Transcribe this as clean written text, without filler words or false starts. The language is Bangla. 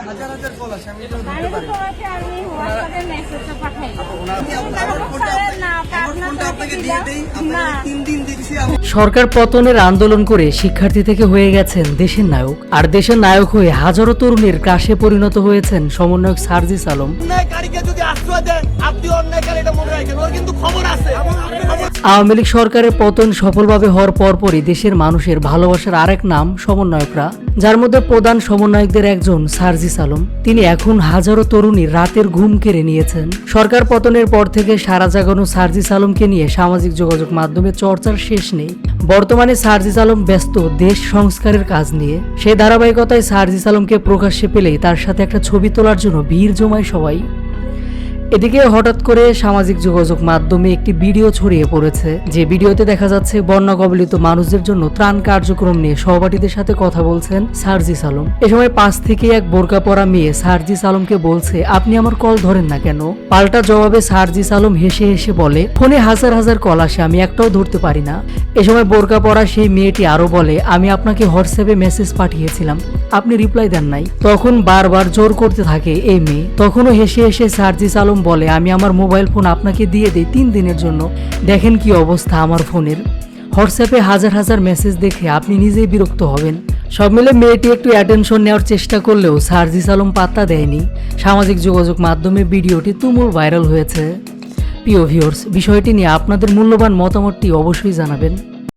হাজার হাজার কল আসে, আমি আমি তো তোমাকে আমি হোয়াটসঅ্যাপে মেসেজটা পাঠাই। ফোনটা আপনাকে দিয়ে দেই, না। আপনাকে 3 দিন দিচ্ছি। সরকার পতনের আন্দোলন করে শিক্ষার্থী থেকে হয়ে গেছেন দেশের নায়ক, আর দেশের নায়ক হয়ে হাজারো তরুণের ক্রাশে পরিণত হয়েছেন সমন্বয়ক সার্জিস আলম। অন্যায়কারীকে যদি আশ্রয় দেন, আপনি অন্যায়কারী, এটা মনে রাখেন, ওর কিন্তু খবর আছে। আওয়ামী লীগ সরকারের পতন সফলভাবে হওয়ার পরপরই দেশের মানুষের ভালোবাসার আরেক নাম সমন্বয়করা, যার মধ্যে প্রধান সমন্বয়কদের একজন সার্জিস আলম। তিনি এখন হাজারো তরুণীর রাতের ঘুম কেড়ে নিয়েছেন। সরকার পতনের পর থেকে সারা জাগানো সার্জিস আলমকে নিয়ে সামাজিক যোগাযোগ মাধ্যমে চর্চার শেষ নেই। বর্তমানে সার্জিস আলম ব্যস্ত দেশ সংস্কারের কাজ নিয়ে। সেই ধারাবাহিকতায় সার্জিস আলমকে প্রকাশ্যে পেলেই তার সাথে একটা ছবি তোলার জন্য ভিড় জমায় সবাই। এদিকে হঠাৎ করে সামাজিক যোগাযোগ মাধ্যমে একটি ভিডিও ছড়িয়ে পড়েছে, যে ভিডিওতে দেখা যাচ্ছে বন্যা কবলিত মানুষদের জন্য ত্রাণ কার্যক্রম নিয়ে সহপাঠীদের সাথে কথা বলছেন সার্জিস আলম। এ সময় পাশ থেকে এক বোরকা পরা মেয়ে সার্জিস আলমকে বলছে, আপনি আমার কল ধরেন না কেন? পাল্টা জবাবে সার্জিস আলম হেসে হেসে বলে, ফোনে হাজার হাজার কল আসে, আমি একটাও ধরতে পারি না। এ সময় বোরকা পরা সেই মেয়েটি আরো বলে, আমি আপনাকে হোয়াটসঅ্যাপে মেসেজ পাঠিয়েছিলাম, আপনি রিপ্লাই দেন নাই। তখন বারবার জোর করতে থাকে এই মেয়ে। তখনও হেসে হেসে সার্জিস আলম বলে, আমি আমার মোবাইল ফোন আপনাকে দিয়ে দিই 3 দিনের জন্য, দেখেন কি অবস্থা আমার ফোনের। হোয়াটসঅ্যাপে হাজার হাজার মেসেজ দেখে আপনি নিজেই বিরক্ত হবেন। সব মিলে মেয়েটি একটু অ্যাটেনশন নেওয়ার চেষ্টা করলেও সার্জিস আলম পাত্তা দেয়নি। সামাজিক যোগাযোগ মাধ্যমে ভিডিওটি তুমুল ভাইরাল হয়েছে। প্রিয় ভিউয়ার্স, বিষয়টি নিয়ে আপনাদের মূল্যবান মতামতটি অবশ্যই জানাবেন।